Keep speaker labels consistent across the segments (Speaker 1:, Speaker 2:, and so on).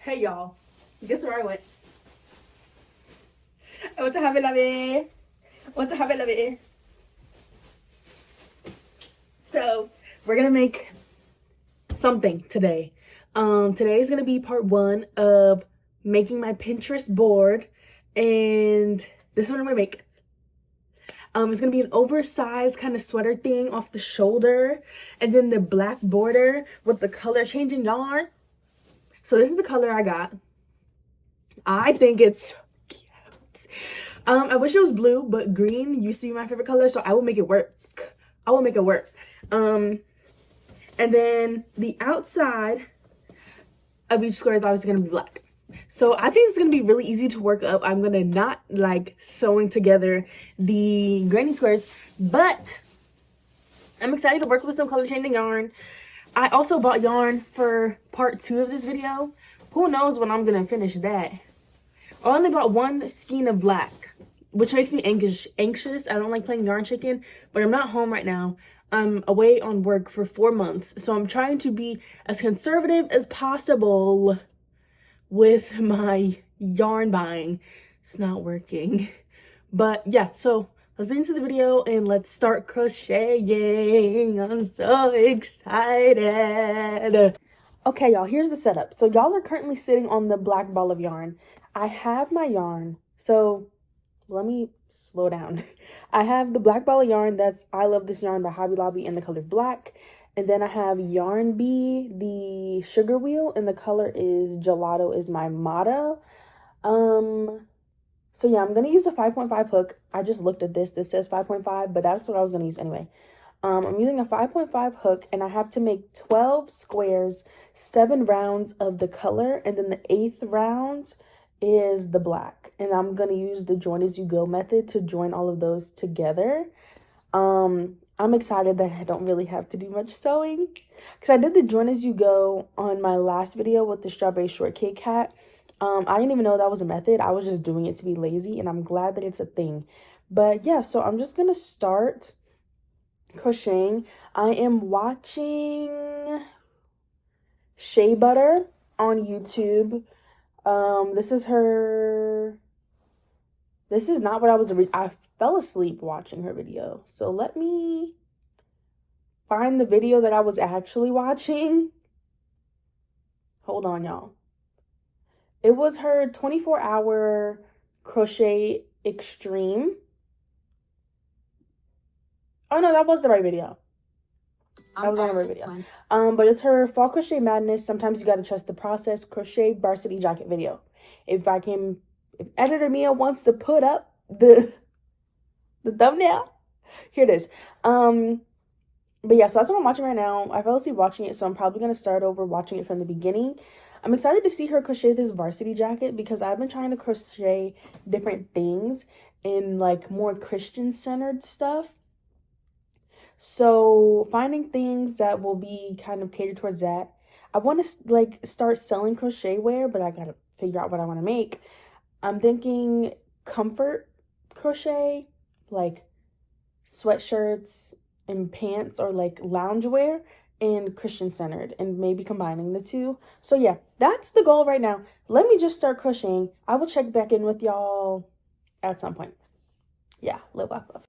Speaker 1: Hey y'all, guess where I went? I went to Have it, love it. Went to Have it, love it. So we're gonna make something today. Today is gonna be part 1 of making my Pinterest board, and this is what I'm gonna make. It's gonna be an oversized kind of sweater thing off the shoulder, and then the black border with the color changing yarn. So this is the color I got. I think it's cute. I wish it was blue, but green used to be my favorite color, so I will make it work. I will make it work. And then the outside of each square is obviously gonna be black. So I think it's gonna be really easy to work up. I'm gonna not like sewing together the granny squares, but I'm excited to work with some color changing yarn. I also bought yarn for part 2 of this video. Who knows when I'm gonna finish that. I only bought 1 skein of black, which makes me anxious. I don't like playing yarn chicken, but I'm not home right now. I'm away on work for 4 months, so I'm trying to be as conservative as possible with my yarn buying. It's not working. But yeah, so let's get into the video and let's start crocheting. I'm so excited. Okay, y'all, here's the setup. So y'all are currently sitting on the black ball of yarn. I have my yarn. So let me slow down. I have the black ball of yarn. That's I Love This Yarn by Hobby Lobby in the color black. And then I have Yarn Bee, the sugar wheel, and the color is Gelato is my motto. So yeah, I'm gonna use a 5.5 hook. I just looked at this. This says 5.5, but that's what I was gonna use anyway. I'm using a 5.5 hook, and I have to make 12 squares, 7 rounds of the color, and then the 8th round is the black. And I'm gonna use the join as you go method to join all of those together. I'm excited that I don't really have to do much sewing, because I did the join as you go on my last video with the strawberry shortcake hat. I didn't even know that was a method. I was just doing it to be lazy, and I'm glad that it's a thing. But yeah, so I'm just gonna start crocheting. I am watching Shea Butter on YouTube. This is not what I fell asleep watching her video. So let me find the video that I was actually watching. Hold on, y'all. It was her 24-hour crochet extreme. Oh no, that was the right video. That was on the right video. But it's her Fall Crochet Madness. Sometimes you gotta trust the process. Crochet varsity jacket video. If editor Mia wants to put up the thumbnail, here it is. But yeah, so that's what I'm watching right now. I fell asleep watching it, so I'm probably gonna start over watching it from the beginning. I'm excited to see her crochet this varsity jacket, because I've been trying to crochet different things in like more Christian-centered stuff. So finding things that will be kind of catered towards that. I want to like start selling crochet wear, but I gotta figure out what I want to make. I'm thinking comfort crochet, like sweatshirts and pants, or like loungewear and Christian centered, and maybe combining the two. So yeah, that's the goal right now. Let me just start crocheting. I will check back in with y'all at some point. Yeah, live, laugh, love.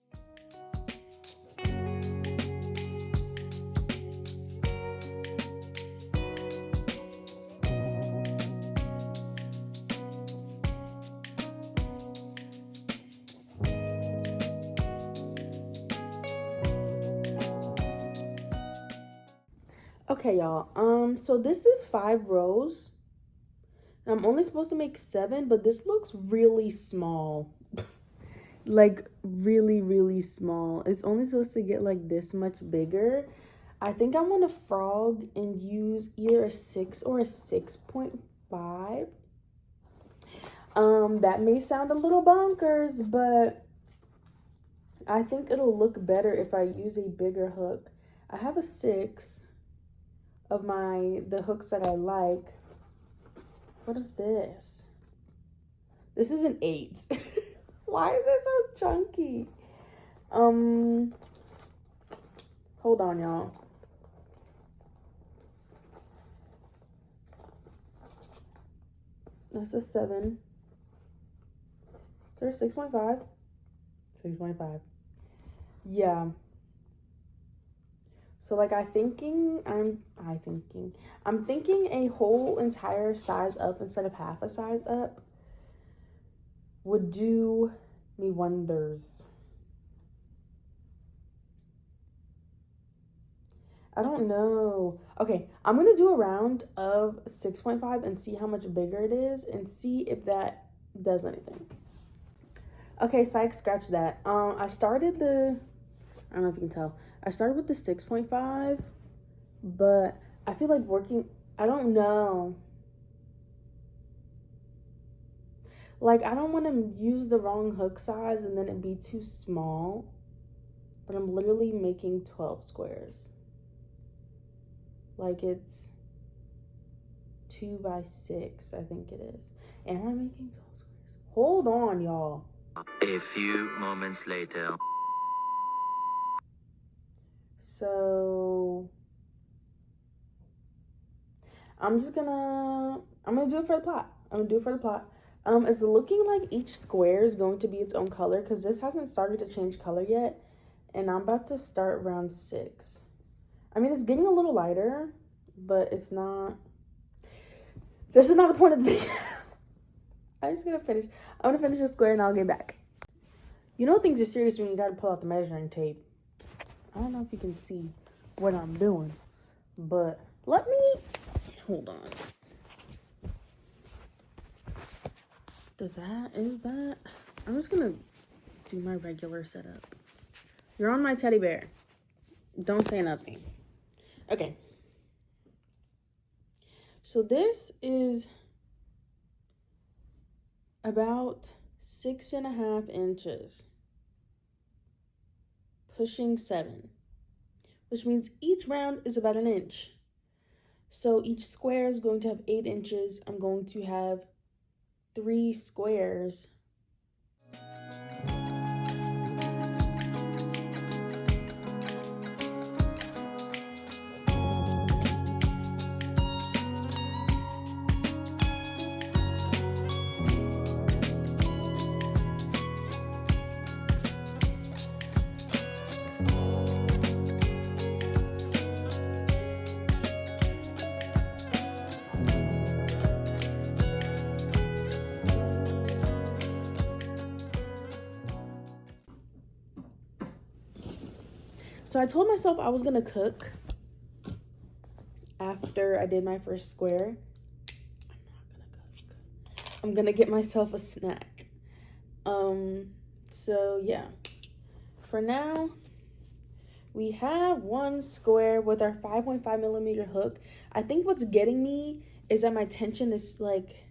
Speaker 1: Okay, y'all. So this is 5 rows. And I'm only supposed to make 7, but this looks really small. Like really, really small. It's only supposed to get like this much bigger. I think I'm gonna frog and use either a 6 or a 6.5. That may sound a little bonkers, but I think it'll look better if I use a bigger hook. I have a 6 of the hooks that I like. What is this? This is an 8. Why is it so chunky? Hold on, y'all. That's a 7. There's 6.5. 6.5. Yeah. So like I'm thinking a whole entire size up instead of half a size up would do me wonders. I don't know. Okay, I'm gonna do a round of 6.5 and see how much bigger it is and see if that does anything. Okay, psych, scratch that. I don't know if you can tell. I started with the 6.5, but I feel like I don't know. Like, I don't want to use the wrong hook size and then it be too small, but I'm literally making 12 squares. Like, it's 2 by 6, I think it is. Am I making 12 squares? Hold on, y'all.
Speaker 2: A few moments later.
Speaker 1: So I'm gonna do it for the plot. It's looking like each square is going to be its own color because this hasn't started to change color yet, and I'm about to start round 6. I mean, it's getting a little lighter, but it's not. This is not the point of the video. I'm gonna finish the square and I'll get back. You know things are serious when you gotta pull out the measuring tape. I don't know if you can see what I'm doing, but hold on. Is that? I'm just gonna do my regular setup. You're on my teddy bear. Don't say nothing. Okay. So this is about 6.5 inches. Pushing 7. Which means each round is about an inch. So each square is going to have 8 inches. I'm going to have 3 squares. So I told myself I was gonna cook after I did my first square. I'm not gonna cook. I'm gonna get myself a snack. So yeah. For now, we have one square with our 5.5 millimeter hook. I think what's getting me is that my tension is like,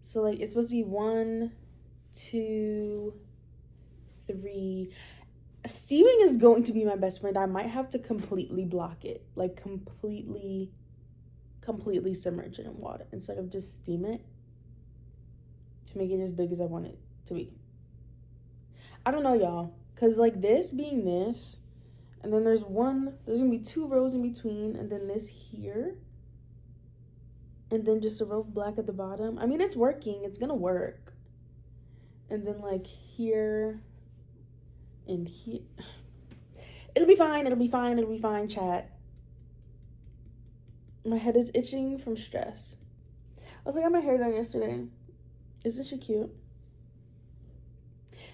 Speaker 1: so like it's supposed to be 1, 2, 3. Steaming is going to be my best friend. I might have to completely block it, like completely submerge it in water instead of just steam it to make it as big as I want it to be. I don't know, y'all, because like this being this, and then there's gonna be 2 rows in between, and then this here, and then just a row of black at the bottom. I mean, it's working, it's gonna work. And then like here and here. It'll be fine, chat. My head is itching from stress. I got my hair done yesterday. Isn't she cute?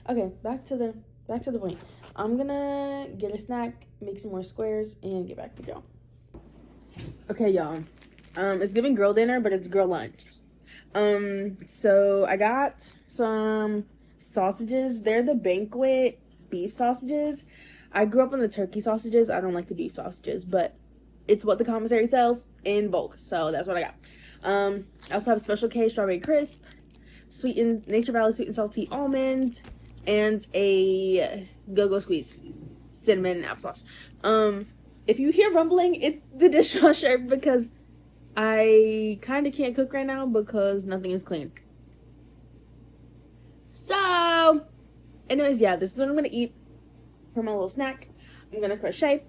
Speaker 1: Okay, back to the point. I'm gonna get a snack, make some more squares, and get back to go. Okay, y'all. It's giving girl dinner, but it's girl lunch. So I got some sausages. They're the Banquet beef sausages. I grew up on the turkey sausages. I don't like the beef sausages, but it's what the commissary sells in bulk, so that's what I got. I also have a Special K strawberry crisp, sweetened Nature Valley sweet and salty almond, and a go-go squeeze cinnamon and applesauce. If you hear rumbling, it's the dishwasher because I kind of can't cook right now because nothing is clean. So anyways, yeah, this is what I'm gonna eat for my little snack. I'm gonna crochet,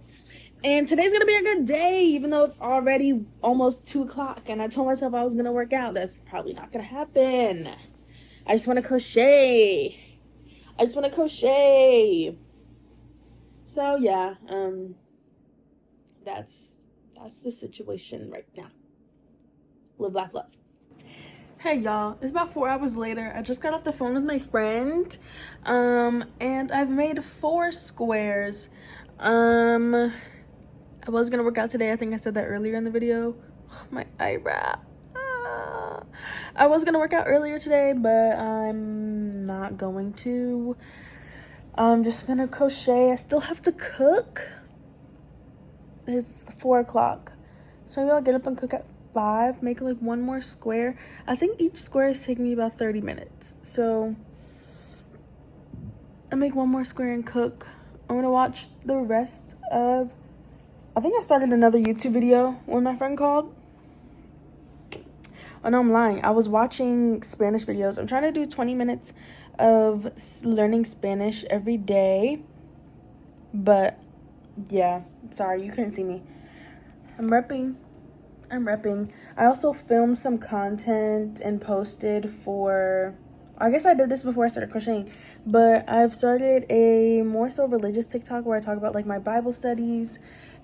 Speaker 1: And today's gonna be a good day, even though it's already almost 2 o'clock. And I told myself I was gonna work out. That's probably not gonna happen. I just wanna crochet. So yeah, that's the situation right now. Live, laugh, love. Hey y'all, it's about 4 hours later. I just got off the phone with my friend, and I've made 4 squares. I was gonna work out today. I think I said that earlier in the video. My eyebrow. I was gonna work out earlier today, but I'm not going to. I'm just gonna crochet. I still have to cook. It's 4 o'clock, so maybe I'll get up and cook at 5, make like 1 more square. I think each square is taking me about 30 minutes, so I make 1 more square and cook. I'm gonna watch the rest of, I think I started another YouTube video when my friend called. Oh no, I'm lying. I was watching Spanish videos. I'm trying to do 20 minutes of learning Spanish every day, but yeah, sorry you couldn't see me. I'm repping. I also filmed some content and posted for, I guess I did this before I started crocheting, but I've started a more so religious TikTok where I talk about like my Bible studies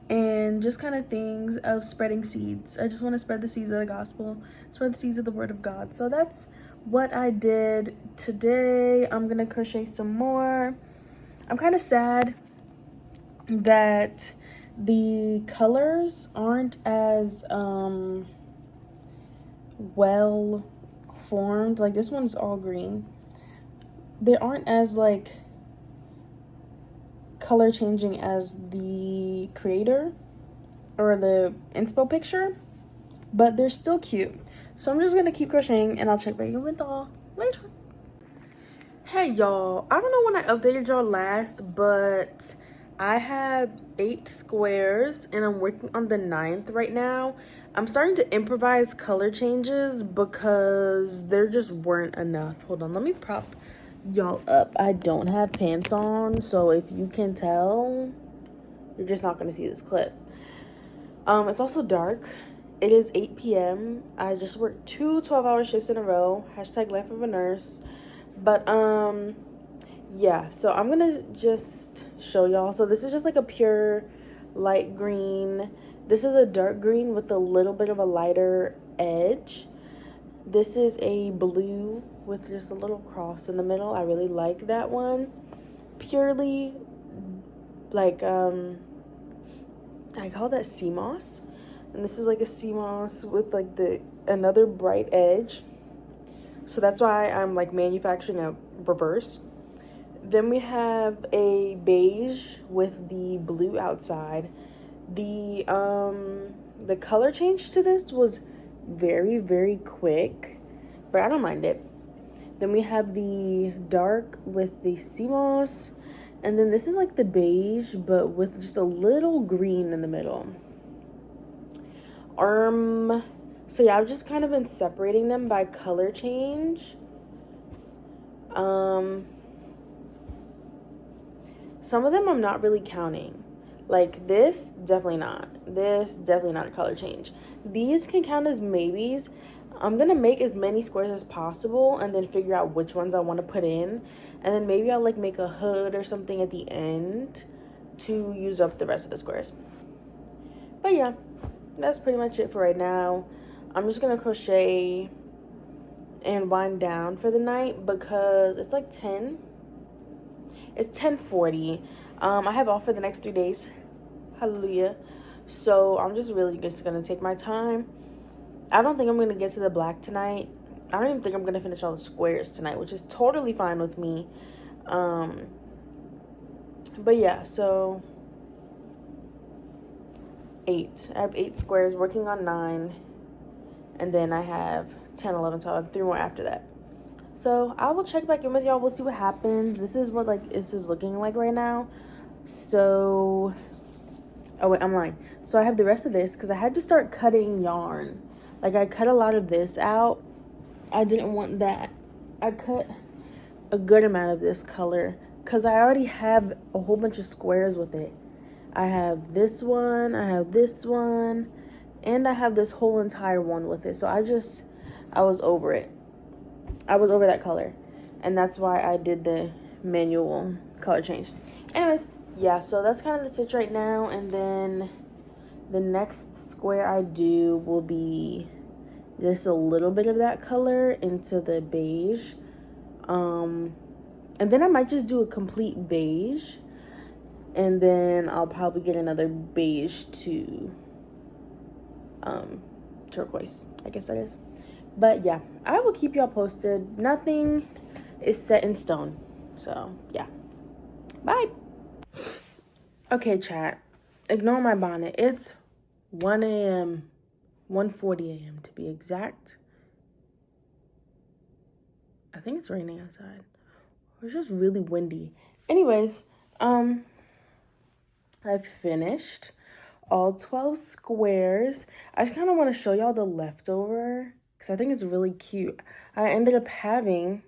Speaker 1: and just kind of things of spreading seeds. I just want to spread the seeds of the gospel, spread the seeds of the word of God. So that's what I did today. I'm gonna crochet some more. I'm kind of sad that the colors aren't as well formed. Like this one's all green. They aren't as like color changing as the creator or the inspo picture, but they're still cute. So I'm just gonna keep crocheting and I'll check back in with y'all later. Hey y'all, I don't know when I updated y'all last, but I have 8 squares and I'm working on the 9th right now. I'm starting to improvise color changes because there just weren't enough. Hold on, let me prop y'all up. I don't have pants on, so if you can tell, you're just not gonna see this clip. It's also dark. It is 8 p.m. I just worked 2 12-hour shifts in a row. Hashtag life of a nurse. But yeah, so I'm gonna just show y'all. So this is just like a pure light green. This is a dark green with a little bit of a lighter edge. This is a blue with just a little cross in the middle. I really like that one. Purely like I call that sea moss. And this is like a sea moss with like another bright edge. So that's why I'm like manufacturing a reverse. Then we have a beige with the blue outside. The color change to this was very, very quick, but I don't mind it. Then we have the dark with the sea moss, and then this is like the beige but with just a little green in the middle. So yeah, I've just kind of been separating them by color change. Some of them I'm not really counting. Like this, definitely not. This, definitely not a color change. These can count as maybes. I'm gonna make as many squares as possible and then figure out which ones I want to put in. And then maybe I'll like make a hood or something at the end to use up the rest of the squares. But yeah, that's pretty much it for right now. I'm just gonna crochet and wind down for the night because it's like 10. It's 10:40. I have off for the next 3 days. Hallelujah. So I'm just really just gonna take my time. I don't think I'm gonna get to the black tonight. I don't even think I'm gonna finish all the squares tonight, which is totally fine with me. But yeah, so 8. I have 8 squares, working on 9. And then I have 10, 11, 12. I have 3 more after that. So I will check back in with y'all. We'll see what happens. This is what like this is looking like right now. So, oh wait, I'm lying. So I have the rest of this because I had to start cutting yarn. Like I cut a lot of this out. I didn't want that. I cut a good amount of this color because I already have a whole bunch of squares with it. I have this one, I have this one, and I have this whole entire one with it. So I was over it. I was over that color. And that's why I did the manual color change. Anyways, yeah, so that's kind of the stitch right now. And then the next square I do will be just a little bit of that color into the beige. And then I might just do a complete beige. And then I'll probably get another beige to turquoise, I guess that is. But yeah, I will keep y'all posted. Nothing is set in stone. So yeah. Bye. Okay, chat. Ignore my bonnet. It's 1 a.m. 1:40 a.m. to be exact. I think it's raining outside. It's just really windy. Anyways, I've finished all 12 squares. I just kind of want to show y'all the leftover because I think it's really cute. I ended up having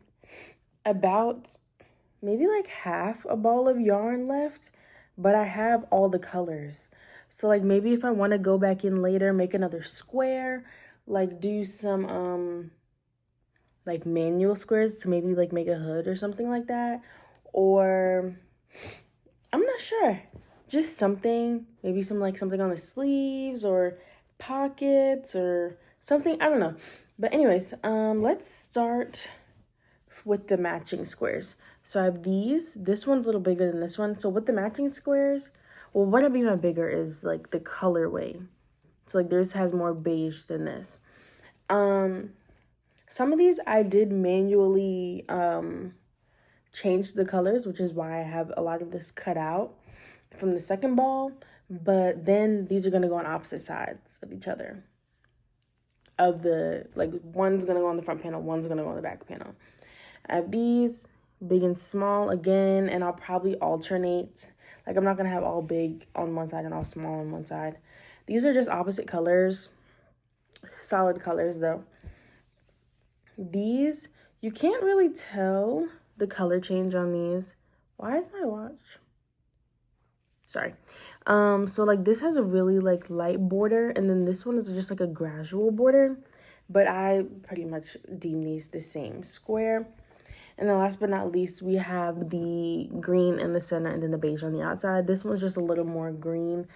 Speaker 1: about maybe like half a ball of yarn left, but I have all the colors. So like maybe if I want to go back in later, make another square, like do some like manual squares to maybe like make a hood or something like that, or I'm not sure, just something, maybe something on the sleeves or pockets or something, I don't know. But anyways, let's start with the matching squares. So I have this one's a little bigger than this one. So with the matching squares, well, what I mean by bigger is like the colorway. So like theirs has more beige than this. Some of these I did manually change the colors, which is why I have a lot of this cut out from the second ball. But then these are gonna go on opposite sides of each other. Of the, like, one's gonna go on the front panel, one's gonna go on the back panel. I have these big and small again, and I'll probably alternate. Like, I'm not gonna have all big on one side and all small on one side. These are just opposite colors, solid colors though. These, you can't really tell the color change on these. Why is my watch? Sorry. So like this has a really like light border, and then this one is just like a gradual border, but I pretty much deem these the same square. And then last but not least, we have the green in the center and then the beige on the outside. This one's just a little more green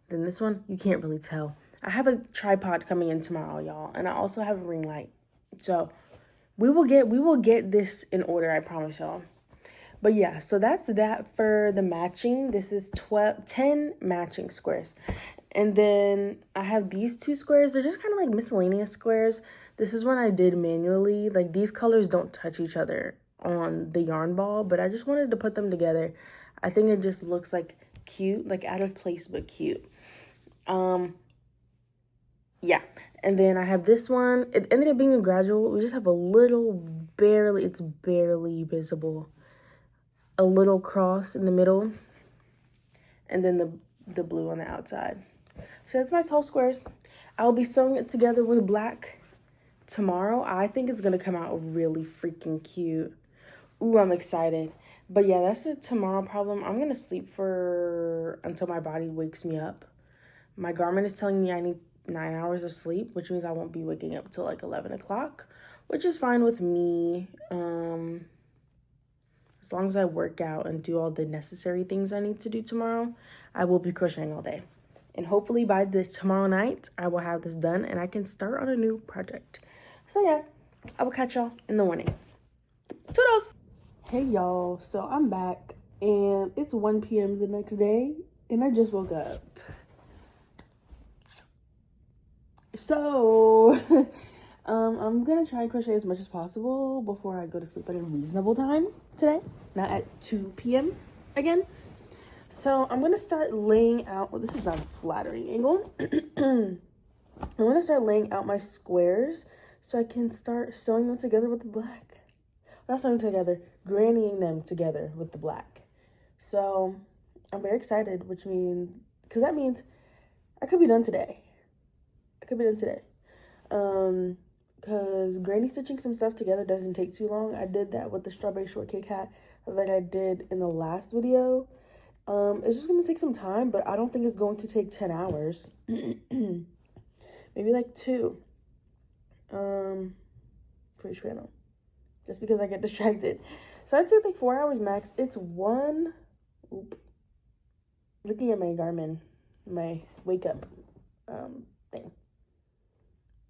Speaker 1: than this one. You can't really tell. I have a tripod coming in tomorrow, y'all, and I also have a ring light. So we will get this in order, I promise y'all. But yeah, so that's that for the matching. This is 10 matching squares. And then I have these two squares. They're just kind of like miscellaneous squares. This is one I did manually. Like these colors don't touch each other on the yarn ball, but I just wanted to put them together. I think it just looks like cute, like out of place, but cute. Yeah. And then I have this one. It ended up being a gradual. We just have a little, it's barely visible. A little cross in the middle. And then the blue on the outside. So that's my 12 squares. I'll be sewing it together with black tomorrow. I think it's going to come out really freaking cute. Ooh, I'm excited. But yeah, that's a tomorrow problem. I'm going to sleep until my body wakes me up. My Garmin is telling me I need 9 hours of sleep, which means I won't be waking up till like 11 o'clock, which is fine with me. As long as I work out and do all the necessary things I need to do tomorrow, I will be crocheting all day. And hopefully by tomorrow night, I will have this done and I can start on a new project. So yeah, I will catch y'all in the morning. Toodles! Hey y'all, so I'm back and it's 1 p.m. the next day and I just woke up. So, I'm gonna try and crochet as much as possible before I go to sleep at a reasonable time today, not at 2 p.m. again. So I'm gonna start laying out, well, this is not a flattering angle. I'm gonna start laying out my squares so I can start sewing them together with the black. Not sewing together, grannying them together with the black. So I'm very excited, which means, because that means I could be done today. Because granny stitching some stuff together doesn't take too long. I did that with the strawberry shortcake hat that I did in the last video. It's just gonna take some time, but I don't think it's going to take 10 hours. Maybe like 2 for each panel, just because I get distracted. So I'd say like 4 hours max. It's one. Looking at my Garmin, my wake up thing.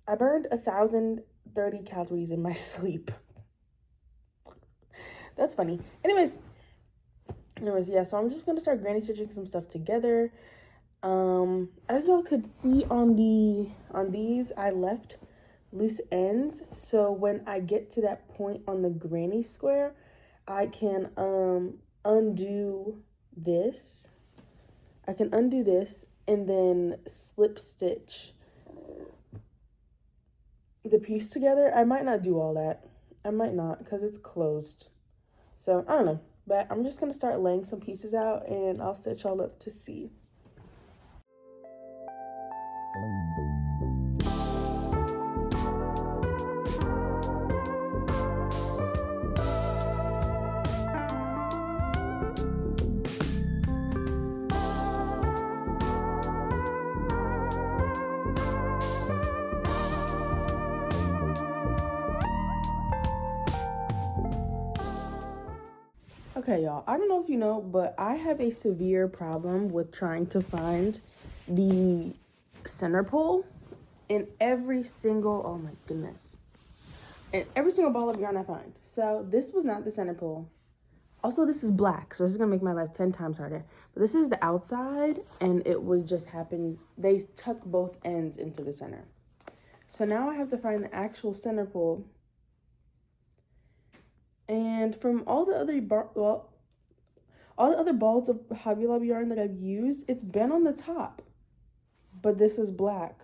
Speaker 1: I burned 1,030 calories in my sleep. That's funny. Anyways, yeah, so I'm just gonna start granny stitching some stuff together. As y'all could see on these, I left loose ends, so when I get to that point on the granny square, I can undo this. I can undo this and then slip stitch the piece together. I might not do all that. I might not, because it's closed. So I don't know, but I'm just gonna start laying some pieces out and I'll stitch all up to see. Okay, y'all, I don't know if you know, but I have a severe problem with trying to find the center pole in every single, oh my goodness, in every single ball of yarn I find. So this was not the center pole. Also, this is black, so this is gonna make my life 10 times harder. But this is the outside, and it would just happen, they tuck both ends into the center. So now I have to find the actual center pole. And from all the other all the other balls of Hobby Lobby yarn that I've used, it's been on the top, but this is black.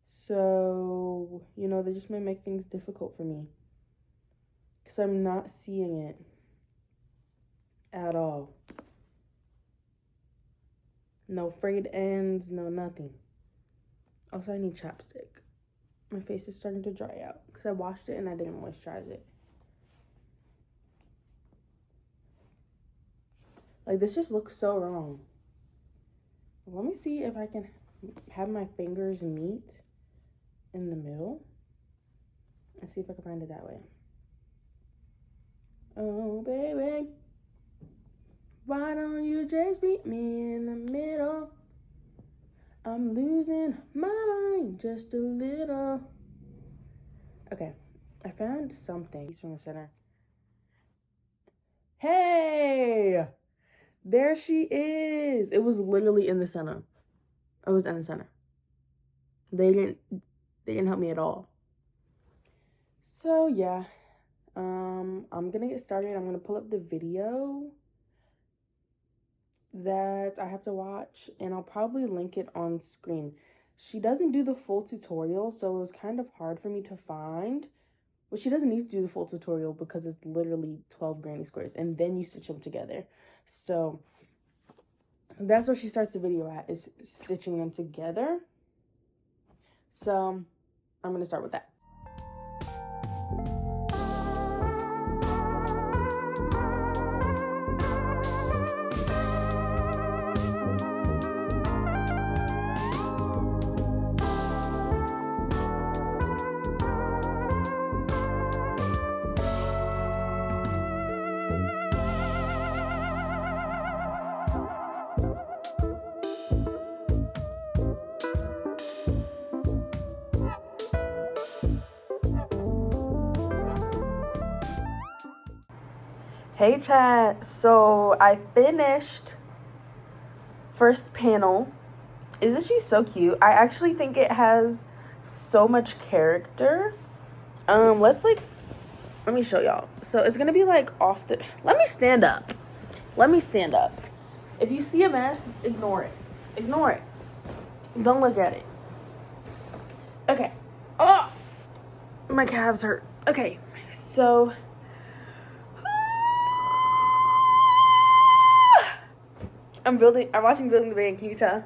Speaker 1: So, you know, they just may make things difficult for me because I'm not seeing it at all. No frayed ends, no nothing. Also, I need chapstick. My face is starting to dry out because I washed it and I didn't moisturize it. Like, this just looks so wrong. Let me see if I can have my fingers meet in the middle and see if I can find it that way. Oh, baby, why don't you just meet me in the middle? I'm losing my mind just a little. Okay, I found something. He's from the center. Hey! There she is. It was literally in the center. It was in the center. They didn't help me at all. So yeah, I'm gonna get started. I'm gonna pull up the video that I have to watch, and I'll probably link it on screen. She doesn't do the full tutorial, so it was kind of hard for me to find. But she doesn't need to do the full tutorial because it's literally 12 granny squares, and then you stitch them together. So that's where she starts the video at, is stitching them together. So I'm gonna start with that. Hey chat, so I finished first panel. Isn't she so cute? I actually think it has so much character. Let me show y'all. So it's gonna be like off the, let me stand up. If you see a mess, ignore it. Don't look at it. Okay. Oh, my calves hurt. Okay, so I'm watching Building the Band, can you tell?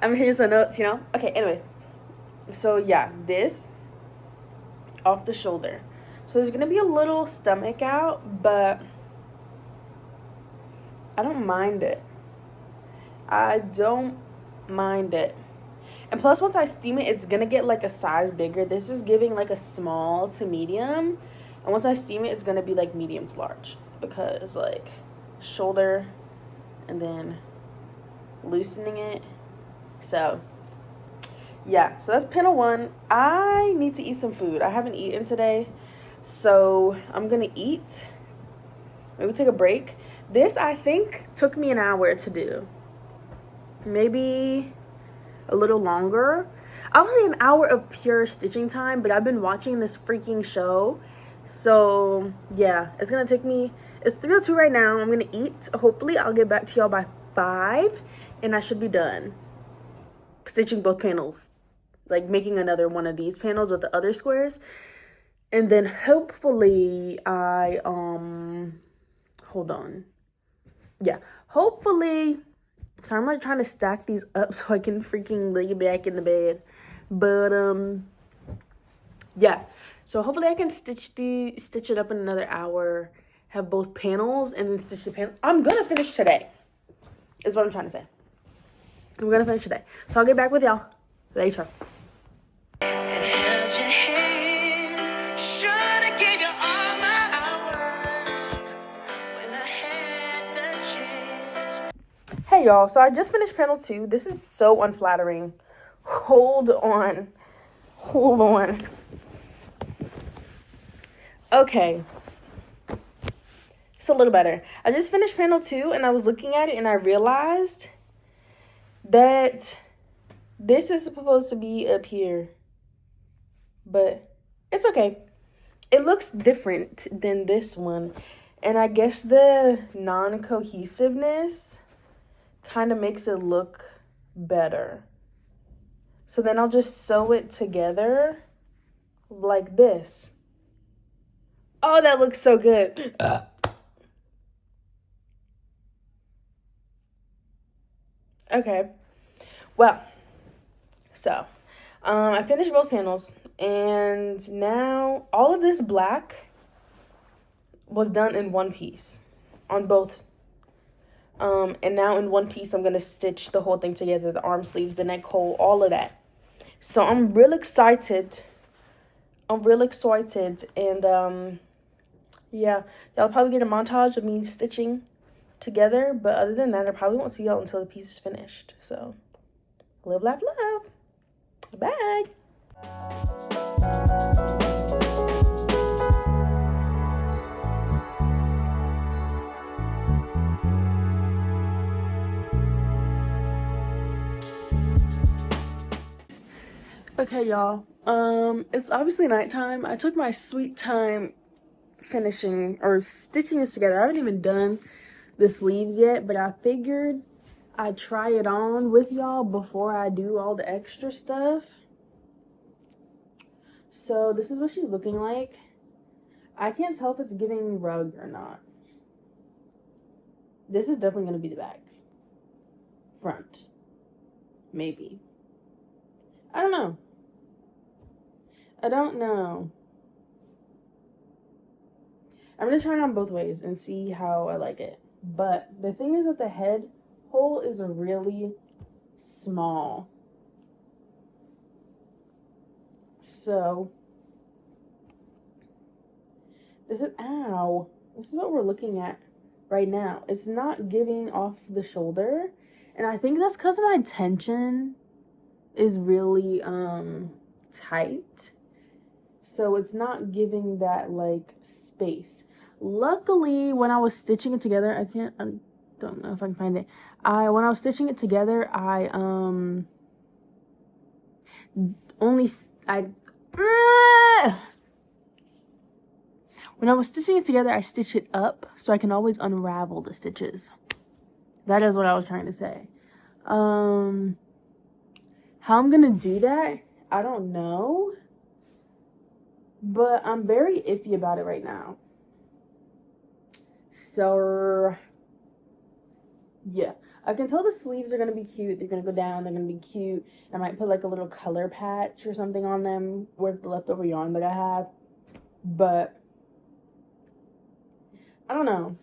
Speaker 1: I'm hitting some notes, you know? Okay, anyway. So yeah, this off the shoulder. So there's gonna be a little stomach out, but I don't mind it. I don't mind it. And plus, once I steam it, it's gonna get like a size bigger. This is giving like a small to medium. And once I steam it, it's gonna be like medium to large. Because like shoulder and then loosening it. So yeah, so that's panel 1. I need to eat some food. I haven't eaten today. So I'm gonna eat. Maybe take a break. This, I think, took me an hour to do. Maybe a little longer. I would say an hour of pure stitching time, but I've been watching this freaking show. So, yeah, it's going to take me... It's 3:02 right now. I'm going to eat. Hopefully, I'll get back to y'all by 5, and I should be done stitching both panels. Like, making another one of these panels with the other squares. And then, hopefully, I, hold on. Yeah, hopefully... So I'm like trying to stack these up so I can freaking lay back in the bed. But yeah. So hopefully I can stitch it up in another hour, have both panels, and then stitch the panel. I'm gonna finish today. Is what I'm trying to say. I'm gonna finish today. So I'll get back with y'all later. Hey y'all, so I just finished panel 2. This is so unflattering. Hold on. Okay. It's a little better. I just finished panel 2 and I was looking at it and I realized that this is supposed to be up here. But it's okay. It looks different than this one. And I guess the non-cohesiveness kind of makes it look better. So then I'll just sew it together like this. Oh, that looks so good. Okay. Well, so I finished both panels, and now all of this black was done in one piece on both. And now in one piece, I'm going to stitch the whole thing together, the arm sleeves, the neck hole, all of that. So I'm real excited. And, yeah, y'all probably get a montage of me stitching together. But other than that, I probably won't see y'all until the piece is finished. So, live, laugh, love. Bye. Okay, y'all. It's obviously nighttime. I took my sweet time finishing or stitching this together. I haven't even done the sleeves yet, but I figured I'd try it on with y'all before I do all the extra stuff. So this is what she's looking like. I can't tell if it's giving rug or not. This is definitely going to be the back. Front. Maybe. I don't know. I'm going to try it on both ways and see how I like it. But the thing is that the head hole is really small. So, this is what we're looking at right now. It's not giving off the shoulder. And I think that's because my tension is really tight. So it's not giving that like space. Luckily, when I was stitching it together, I don't know if I can find it. When I was stitching it together, when I was stitching it together, I stitched it up so I can always unravel the stitches. That is what I was trying to say. How I'm gonna do that, I don't know. But I'm very iffy about it right now. So, yeah. I can tell the sleeves are going to be cute. They're going to go down. They're going to be cute. I might put like a little color patch or something on them with the leftover yarn that I have. But, I don't know.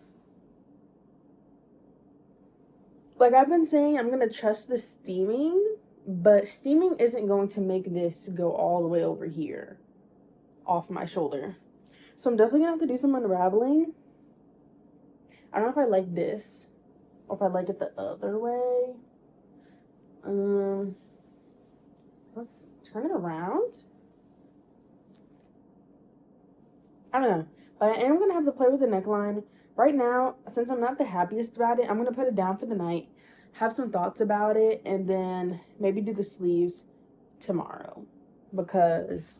Speaker 1: like I've been saying, I'm gonna trust the steaming, but steaming isn't going to make this go all the way over here off my shoulder. So I'm definitely gonna have to do some unraveling. I don't know if I like this or if I like it the other way. Let's turn it around. I don't know, but I am gonna have to play with the neckline. Right now, since I'm not the happiest about it, I'm gonna put it down for the night, have some thoughts about it, and then maybe do the sleeves tomorrow. Because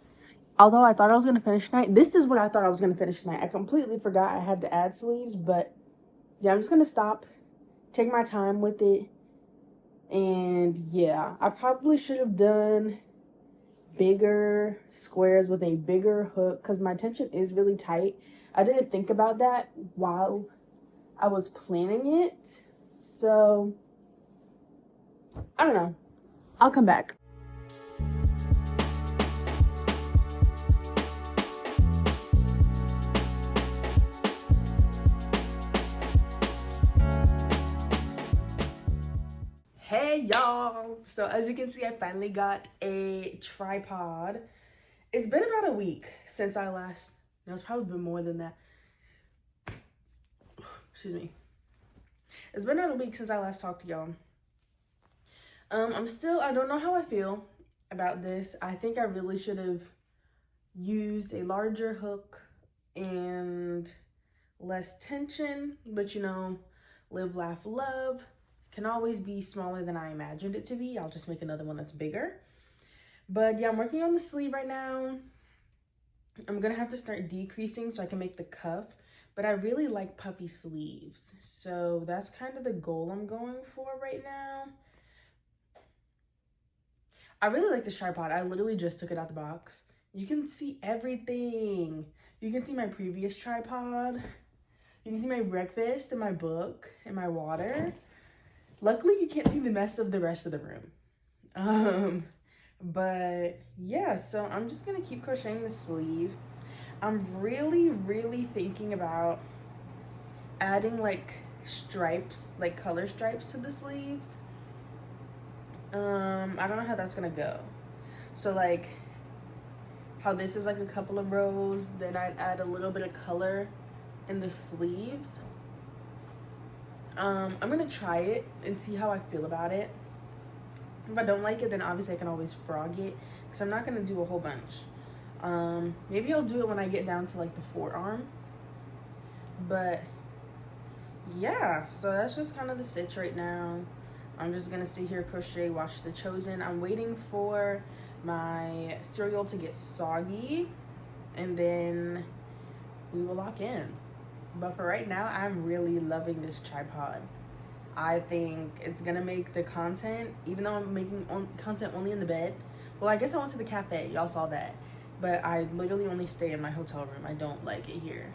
Speaker 1: although I thought I was gonna finish tonight, this is what I thought I was gonna finish tonight. I completely forgot I had to add sleeves, but yeah, I'm just gonna stop, take my time with it, and yeah, I probably should have done bigger squares with a bigger hook because my tension is really tight. I didn't think about that while I was planning it, so I don't know. I'll come back. Hey y'all, so as you can see, I finally got a tripod. It's been about a week since I last, no, it's probably been more than that. Excuse me. It's been about a week since I last talked to y'all. I don't know how I feel about this. I think I really should have used a larger hook and less tension, but you know, live, laugh, love can always be smaller than I imagined it to be. I'll just make another one that's bigger. But yeah, I'm working on the sleeve right now. I'm gonna have to start decreasing so I can make the cuff, but I really like puffy sleeves. So that's kind of the goal I'm going for right now. I really like this tripod. I literally just took it out the box. You can see everything. You can see my previous tripod. You can see my breakfast and my book and my water. Luckily, you can't see the mess of the rest of the room. But yeah, so I'm just gonna keep crocheting the sleeve. I'm really thinking about adding like stripes, like color stripes to the sleeves. I don't know how that's gonna go. So like how this is like a couple of rows, then I'd add a little bit of color in the sleeves. I'm gonna try it and see how I feel about it. If I don't like it, then obviously I can always frog it, because I'm not gonna do a whole bunch. Maybe I'll do it when I get down to like the forearm. But yeah, so that's just kind of the sitch right now. I'm just gonna sit here, crochet, watch The Chosen. I'm waiting for my cereal to get soggy, and then we will lock in. But for right now, I'm really loving this tripod. I think it's gonna make the content, even though I'm making content only in the bed. Well, I guess I went to the cafe, y'all saw that. But I literally only stay in my hotel room. I don't like it here.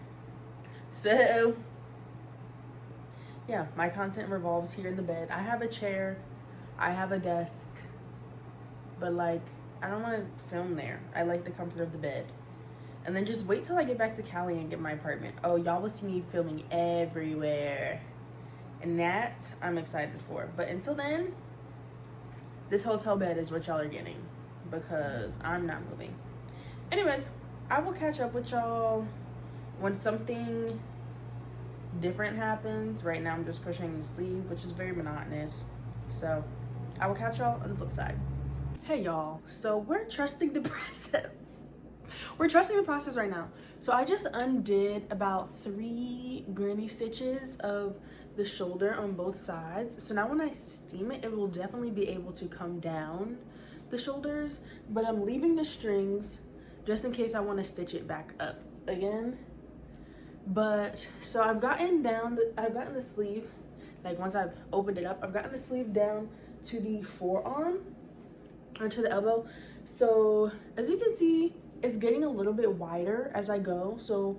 Speaker 1: So, yeah, my content revolves here in the bed. I have a chair, I have a desk, but like, I don't wanna film there. I like the comfort of the bed. And then just wait till I get back to Cali and get my apartment. Oh, y'all will see me filming everywhere. And that I'm excited for. But until then, this hotel bed is what y'all are getting, because I'm not moving. Anyways, I will catch up with y'all when something different happens. Right now I'm just crocheting the sleeve, which is very monotonous. So I will catch y'all on the flip side. Hey y'all, so we're trusting the process. We're trusting the process right now. So I just undid about 3 granny stitches of the shoulder on both sides. So now when I steam it, it will definitely be able to come down the shoulders, but I'm leaving the strings just in case I want to stitch it back up again. But so I've gotten the sleeve, like once I've opened it up, I've gotten the sleeve down to the forearm or to the elbow. So as you can see, it's getting a little bit wider as I go. So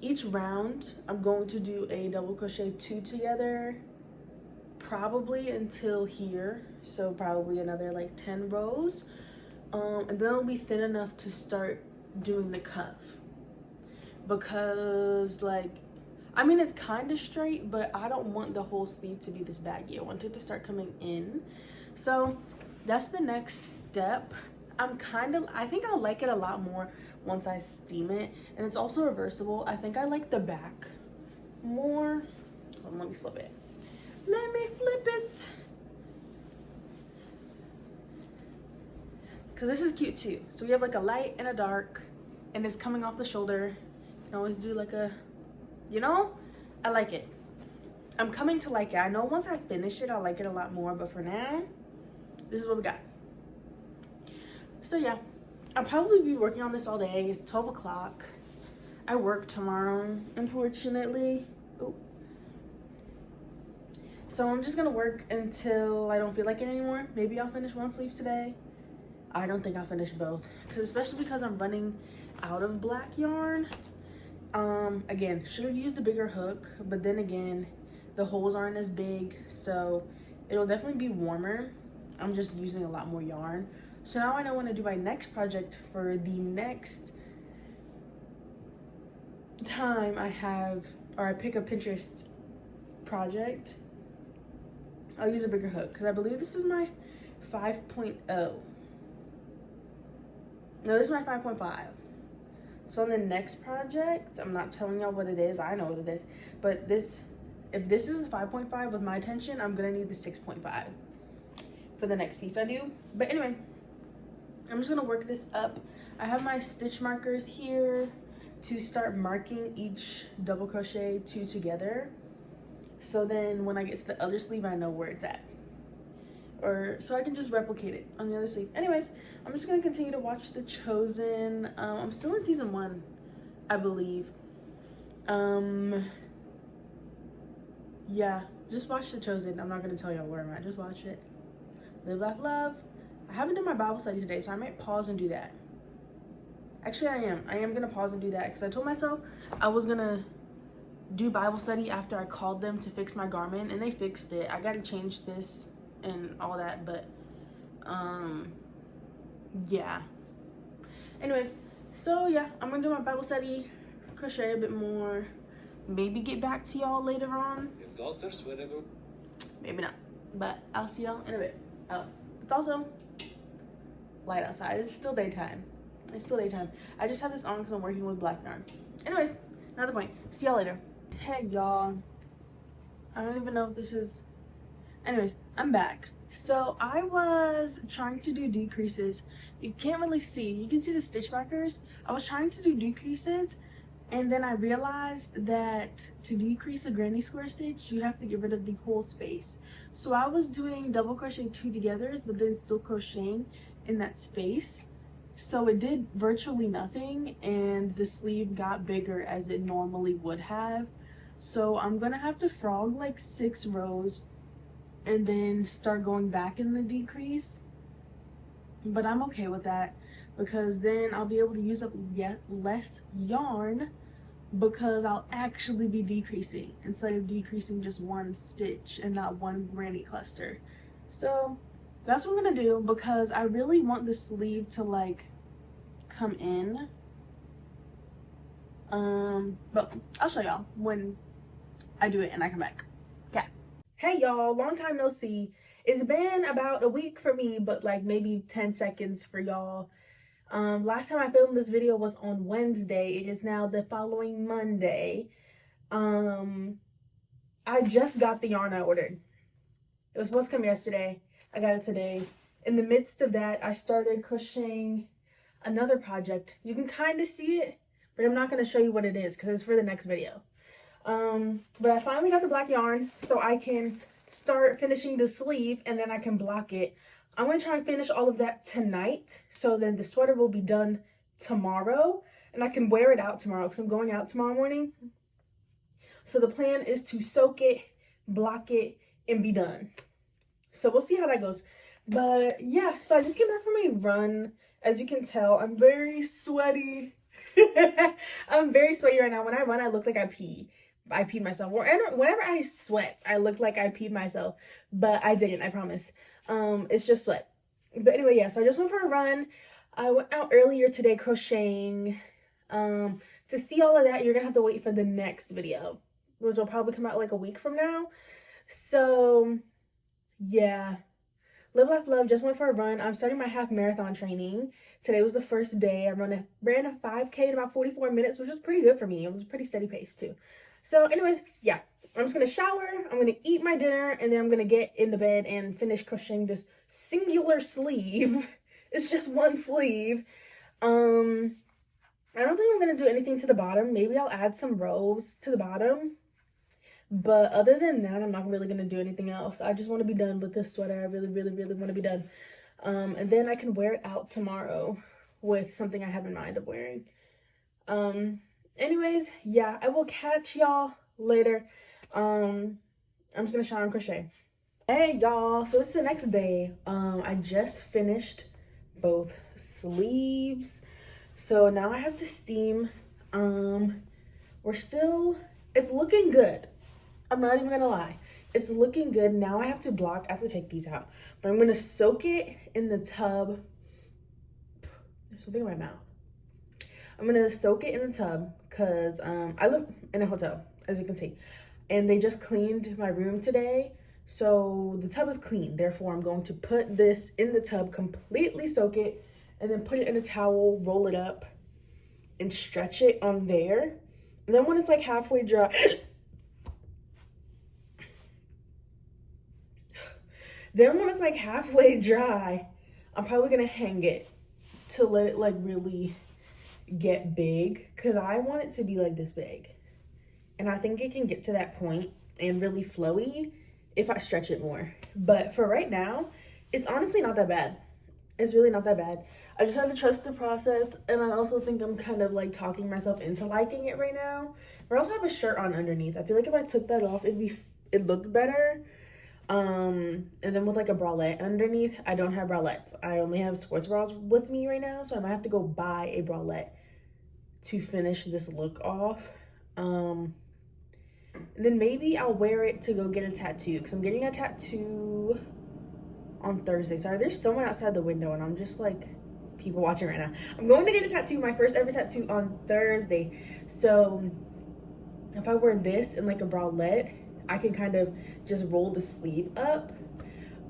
Speaker 1: each round I'm going to do a double crochet 2 together, probably until here. So probably another like 10 rows. And then it'll be thin enough to start doing the cuff. Because like, I mean, it's kind of straight, but I don't want the whole sleeve to be this baggy. I want it to start coming in. So that's the next step. I think I'll like it a lot more once I steam it. And it's also reversible. I think I like the back more. Let me flip it. Let me flip it. Because this is cute too. So we have like a light and a dark, and it's coming off the shoulder. You can always do like a, you know, I like it. I'm coming to like it. I know once I finish it, I'll like it a lot more, but for now, this is what we got. So yeah, I'll probably be working on this all day. It's 12 o'clock. I work tomorrow, unfortunately. Ooh. So I'm just gonna work until I don't feel like it anymore. Maybe I'll finish one sleeve today. I don't think I'll finish both, especially because I'm running out of black yarn. Again, should have used a bigger hook, but then again, the holes aren't as big, so it'll definitely be warmer. I'm just using a lot more yarn. So now I know when to do my next project for the next time I pick a Pinterest project. I'll use a bigger hook because I believe this is my 5.0. No, this is my 5.5. So on the next project, I'm not telling y'all what it is. I know what it is. But if this is the 5.5 with my tension, I'm gonna need the 6.5 for the next piece I do. But anyway, I'm just gonna work this up. I have my stitch markers here to start marking each double crochet 2 together. So then when I get to the other sleeve, I know where it's at. Or so I can just replicate it on the other sleeve. Anyways, I'm just gonna continue to watch The Chosen. I'm still in season 1, I believe. Yeah, just watch The Chosen. I'm not gonna tell y'all where I'm at. Just watch it. Live, laugh, love. I haven't done my Bible study today, so I might pause and do that. Actually, I am gonna pause and do that because I told myself I was gonna do Bible study after I called them to fix my garment, and they fixed it. I gotta change this and all that, but yeah. Anyways, so yeah, I'm gonna do my Bible study, crochet a bit more, maybe get back to y'all later on.
Speaker 3: Your daughters, wherever.
Speaker 1: Maybe not, but I'll see y'all in a bit. Oh, it's also light outside. It's still daytime. I just have this on because I'm working with black yarn. Anyways, another point. See y'all later. Hey y'all, I don't even know if this is, anyways, I'm back. So I was trying to do decreases. You can't really see, you can see the stitch markers. I was trying to do decreases, and then I realized that to decrease a granny square stitch, you have to get rid of the whole space. So I was doing double crochet 2 togethers, but then still crocheting in that space. So it did virtually nothing, and the sleeve got bigger as it normally would have. So I'm gonna have to frog like 6 rows and then start going back in the decrease. But I'm okay with that because then I'll be able to use up yet less yarn because I'll actually be decreasing instead of decreasing just 1 stitch and not 1 granny cluster. So that's what I'm gonna do because I really want the sleeve to like come in. But I'll show y'all when I do it and I come back. Yeah. Hey y'all, long time no see. It's been about a week for me, but like maybe 10 seconds for y'all. Last time I filmed this video was on Wednesday. It is now the following Monday. I just got the yarn I ordered. It was supposed to come yesterday. I got it today. In the midst of that, I started crocheting another project. You can kind of see it, but I'm not going to show you what it is because it's for the next video. But I finally got the black yarn so I can start finishing the sleeve and then I can block it. I'm going to try and finish all of that tonight so then the sweater will be done tomorrow and I can wear it out tomorrow because I'm going out tomorrow morning. So the plan is to soak it, block it, and be done. So we'll see how that goes. But yeah, so I just came back from a run. As you can tell, I'm very sweaty. I'm very sweaty right now. When I run, I look like I peed myself. Whenever I sweat, I look like I peed myself. But I didn't, I promise. It's just sweat. But anyway, yeah, so I just went for a run. I went out earlier today crocheting. To see all of that, you're gonna have to wait for the next video. which will probably come out like a week from now. So yeah, live, laugh, love. Just went for a run. I'm starting my half marathon training. Today was the first day. I ran a 5K in about 44 minutes, which was pretty good for me. It was a pretty steady pace too. So anyways, yeah, I'm just gonna shower, I'm gonna eat my dinner, and then I'm gonna get in the bed and finish crocheting this singular sleeve. It's just one sleeve. I don't think I'm gonna do anything to the bottom. Maybe I'll add some rows to the bottom. But other than that, I'm not really gonna do anything else. I just want to be done with this sweater. I really, really, really want to be done. And then I can wear it out tomorrow with something I have in mind of wearing. Anyways, yeah, I will catch y'all later. I'm just gonna shower and crochet. Hey y'all, so it's the next day. I just finished both sleeves. So now I have to steam. It's looking good. I'm not even gonna lie. It's looking good. Now I have to block. I have to take these out. But I'm gonna soak it in the tub. There's something in my mouth. I'm gonna soak it in the tub because I live in a hotel, as you can see. And they just cleaned my room today. So the tub is clean. Therefore, I'm going to put this in the tub, completely soak it, and then put it in a towel, roll it up, and stretch it on there. And then when it's like halfway dry, I'm probably gonna hang it to let it like really get big, because I want it to be like this big. And I think it can get to that point and really flowy if I stretch it more. But for right now, it's honestly not that bad. It's really not that bad. I just have to trust the process, and I also think I'm kind of like talking myself into liking it right now. But I also have a shirt on underneath. I feel like if I took that off, it'd look better. And then with like a bralette underneath. I don't have bralettes. I only have sports bras with me right now, so I might have to go buy a bralette to finish this look off. And then maybe I'll wear it to go get a tattoo, because I'm getting a tattoo on Thursday. Sorry, there's someone outside the window and I'm just like people watching right now. I'm going to get a tattoo, my first ever tattoo, on Thursday. So if I wear this in like a bralette, I can kind of just roll the sleeve up,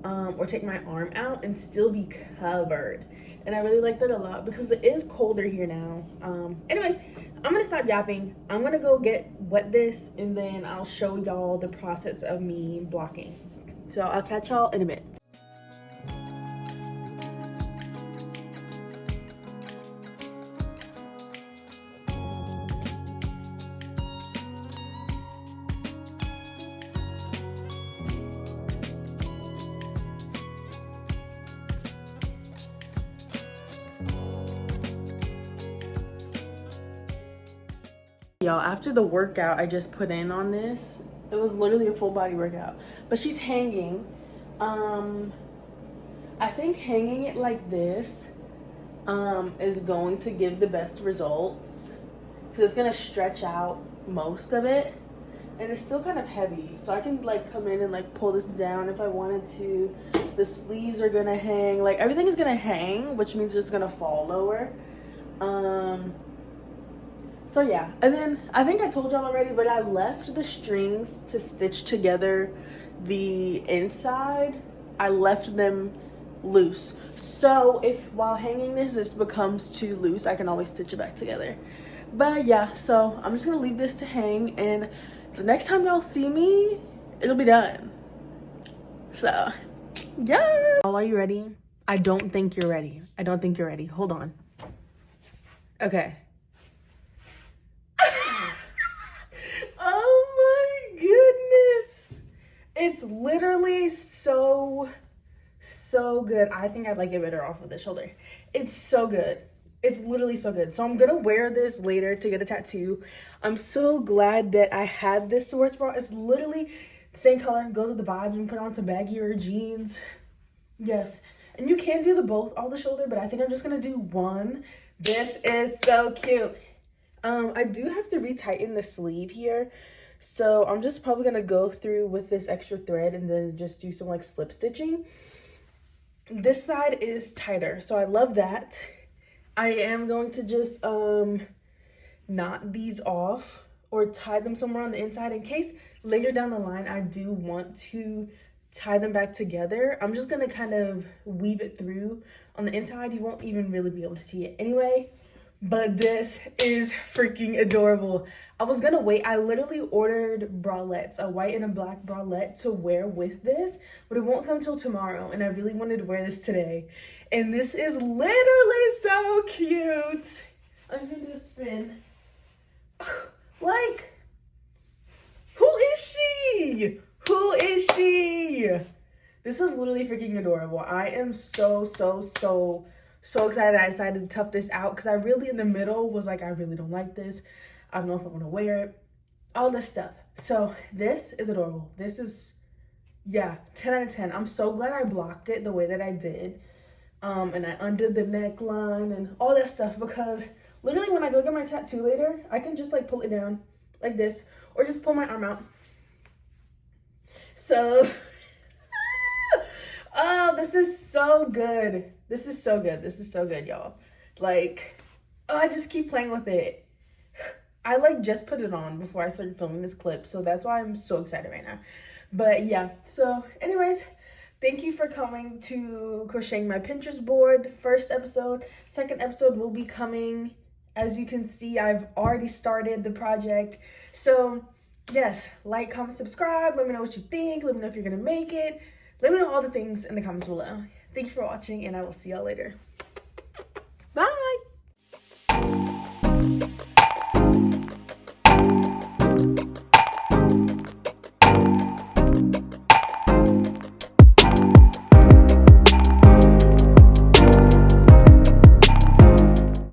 Speaker 1: or take my arm out and still be covered. And I really like that a lot because it is colder here now. Anyways, I'm gonna stop yapping. I'm gonna go wet this, and then I'll show y'all the process of me blocking. So I'll catch y'all in a bit. Y'all, after the workout I just put in on this, it was literally a full body workout. But she's hanging. I think hanging it like this is going to give the best results, because it's gonna stretch out most of it, and it's still kind of heavy, so I can like come in and like pull this down if I wanted to. The sleeves are gonna hang, like everything is gonna hang, which means it's gonna fall lower. So yeah, and then I think I told y'all already, but I left the strings to stitch together the inside. I left them loose. So if while hanging this becomes too loose, I can always stitch it back together. But yeah, so I'm just gonna leave this to hang, and the next time y'all see me, it'll be done. So yeah. Are you ready? I don't think you're ready. I don't think you're ready. Hold on. Okay. Oh my goodness. It's literally so good. I think I'd like it better off with the shoulder. It's so good. It's literally so good. So I'm gonna wear this later to get a tattoo. I'm so glad that I had this sports bra. It's literally the same color, goes with the vibe. You can put it on some baggier jeans. Yes. And you can do the both all the shoulder, but I think I'm just gonna do one. This is so cute. I do have to retighten the sleeve here, so I'm just probably gonna go through with this extra thread and then just do some like slip stitching. This side is tighter, so I love that. I am going to just knot these off or tie them somewhere on the inside in case later down the line I do want to tie them back together. I'm just gonna kind of weave it through on the inside. You won't even really be able to see it anyway. But this is freaking adorable. I was gonna wait. I literally ordered bralettes, a white and a black bralette to wear with this, but it won't come till tomorrow, and I really wanted to wear this today. And this is literally so cute. I'm just gonna do a spin. Like, who is she? Who is she? This is literally freaking adorable. I am so excited I decided to tough this out because I really in the middle was like, I really don't like this. I don't know if I want to wear it. All this stuff. So this is adorable. This is, yeah, 10 out of 10. I'm so glad I blocked it the way that I did. And I undid the neckline and all that stuff because literally when I go get my tattoo later, I can just like pull it down like this or just pull my arm out. So, oh, this is so good. This is so good. This is so good, y'all. Like, oh, I just keep playing with it. I like just put it on before I started filming this clip, so that's why I'm so excited right now. But yeah, so anyways, thank you for coming to Crocheting My Pinterest Board. First episode. Second episode will be coming. As you can see, I've already started the project. So yes, like, comment, subscribe. Let me know what you think. Let me know if you're gonna make it. Let me know all the things in the comments below. Thank you for watching, and I will see y'all later. Bye!